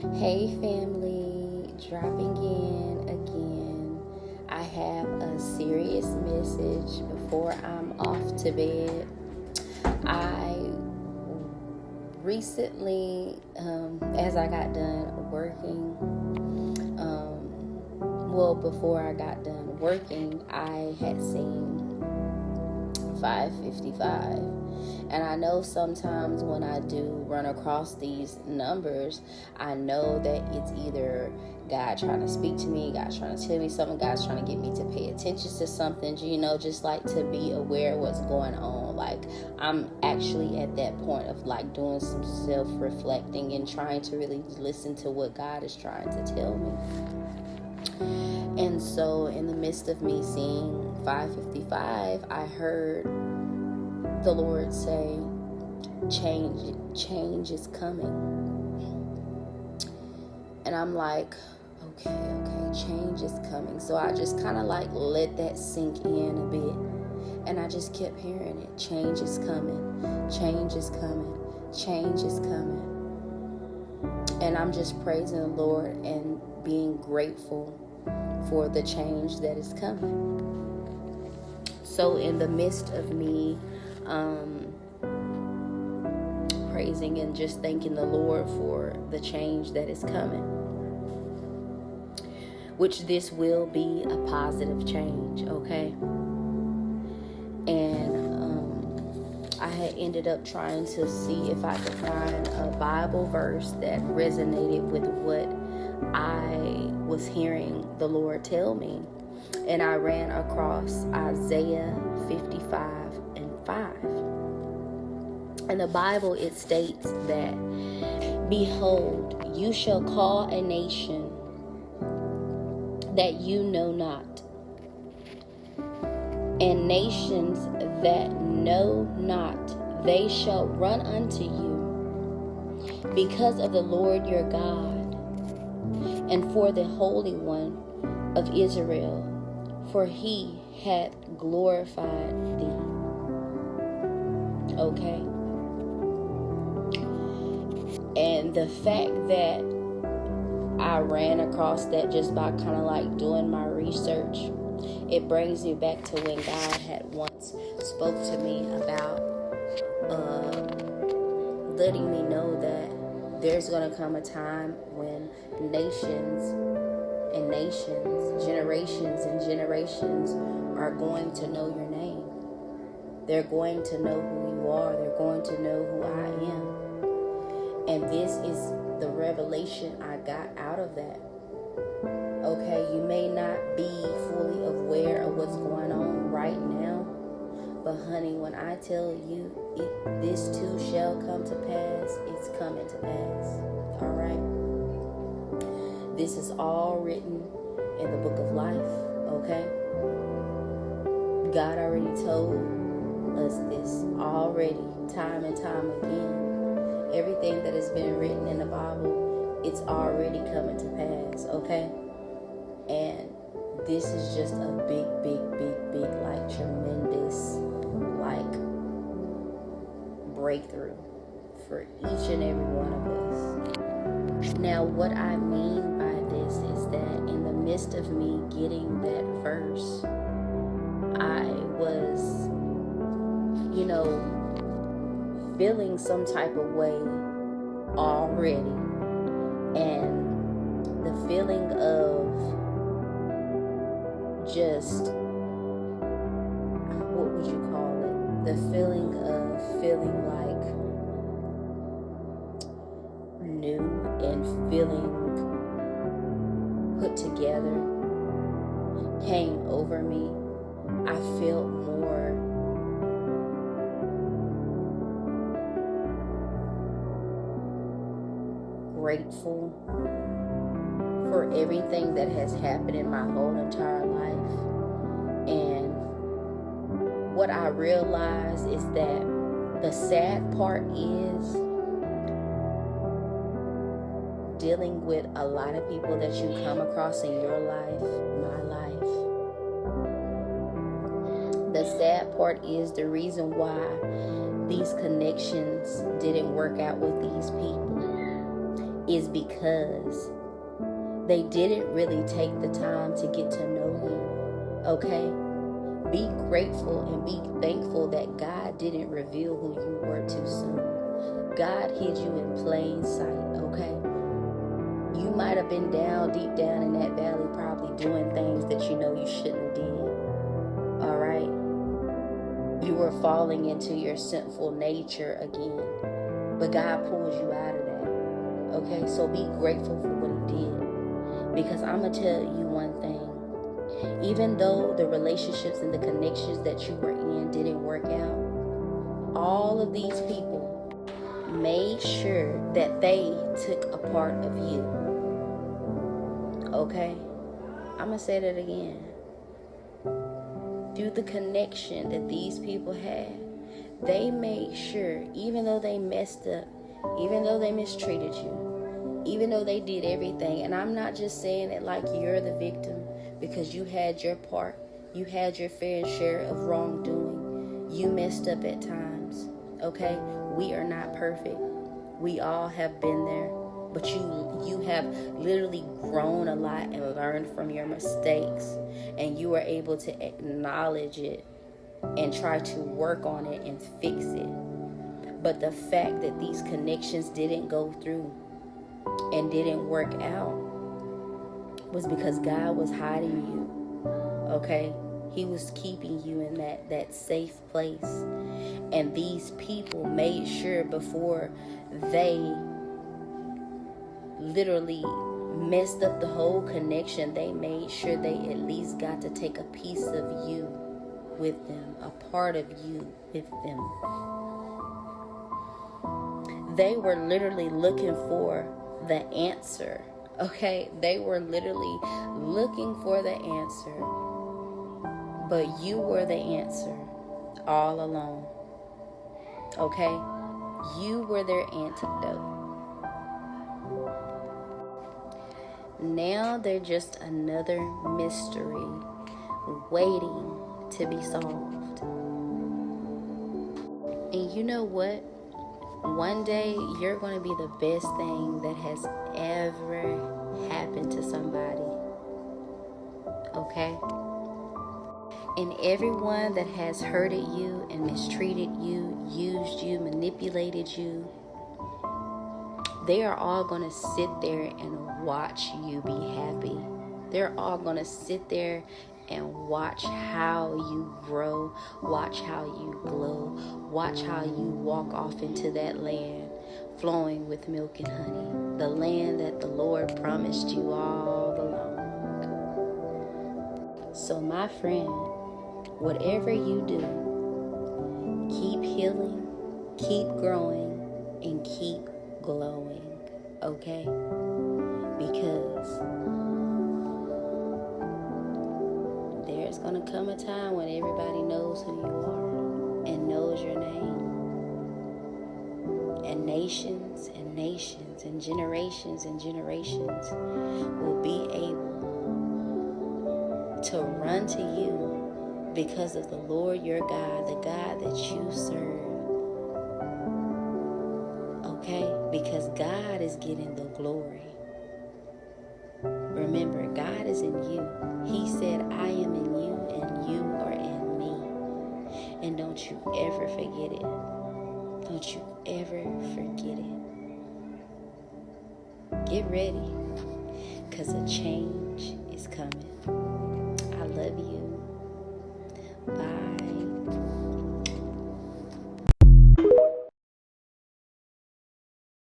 Hey family, dropping in again. I have a serious message before I'm off to bed. I recently, as I got done working, before I got done working, I had seen 555. And I know sometimes when I do run across these numbers, I know that it's either God trying to speak to me, God's trying to tell me something, God's trying to get me to pay attention to something, just like to be aware of what's going on. Like, I'm actually at that point of like doing some self-reflecting and trying to really listen to what God is trying to tell me. And so in the midst of me seeing 555, I heard the Lord say, change is coming. And I'm like, okay, change is coming. So I just kind of like let that sink in a bit. And I just kept hearing it. Change is coming. Change is coming. Change is coming. And I'm just praising the Lord and being grateful for the change that is coming. So in the midst of me praising and just thanking the Lord for the change that is coming, which this will be a positive change, okay? And I had ended up trying to see if I could find a Bible verse that resonated with what I was hearing the Lord tell me. And I ran across Isaiah 55:5. In the Bible, it states that, "Behold, you shall call a nation that you know not, and nations that know not, they shall run unto you, because of the Lord your God, and for the Holy One of Israel, for he hath glorified thee." Okay? And the fact that I ran across that just by kind of like doing my research, it brings me back to when God had once spoke to me about letting me know that there's going to come a time when nations and nations, generations and generations are going to know your name. They're going to know who you are. They're going to know who I am. And this is the revelation I got out of that. Okay, you may not be fully aware of what's going on right now, but honey, when I tell you this too shall come to pass, it's coming to pass. All right? This is all written in the book of life, okay? God already told us this already, time and time again. Everything that has been written in the Bible, it's already coming to pass, okay? And this is just a big, like tremendous, like breakthrough for each and every one of us. Now, what I mean by this is that in the midst of me getting that verse, I was, feeling some type of way already. And the feeling of just, what would you call it? The feeling of feeling like new and feeling put together came over me. I felt more grateful for everything that has happened in my whole entire life. And what I realized is that the sad part is dealing with a lot of people that you come across in your life, my life. The sad part is the reason why these connections didn't work out with these people is because they didn't really take the time to get to know you. Okay? Be grateful and be thankful that God didn't reveal who you were too soon. God hid you in plain sight, okay? You might have been down, deep down in that valley, probably doing things that you know you shouldn't have did. All right? You were falling into your sinful nature again. But God pulled you out of that. Okay? So be grateful for what he did. Because I'm going to tell you one thing. Even though the relationships and the connections that you were in didn't work out, all of these people made sure that they took a part of you. Okay? I'm going to say that again. Through the connection that these people had, they made sure, even though they messed up, even though they mistreated you, even though they did everything, and I'm not just saying it like you're the victim, because you had your part, you had your fair share of wrongdoing, you messed up at times, okay? We are not perfect. We all have been there, but you have literally grown a lot and learned from your mistakes, and you are able to acknowledge it and try to work on it and fix it. But the fact that these connections didn't go through and didn't work out was because God was hiding you, okay? He was keeping you in that safe place. And these people made sure before they literally messed up the whole connection, they made sure they at least got to take a piece of you with them, a part of you with them. They were literally looking for the answer. Okay, they were literally looking for the answer, but you were the answer all along. Okay, you were their antidote. Now they're just another mystery waiting to be solved. And you know what? One day you're going to be the best thing that has ever happened to somebody. Okay? And everyone that has hurted you and mistreated you, used you, manipulated you, they are all going to sit there and watch you be happy. They're all going to sit there and watch how you grow, watch how you glow, watch how you walk off into that land flowing with milk and honey, the land that the Lord promised you all along. So my friend, whatever you do, keep healing, keep growing, and keep glowing, okay? Because there's going to come a time when everybody knows who you are and knows your name. And nations and nations and generations will be able to run to you because of the Lord your God, the God that you serve. Okay? Because God is getting the glory. Remember, God is in you. He said, I am in you and you are in me. And don't you ever forget it. Don't you ever forget it. Get ready, because a change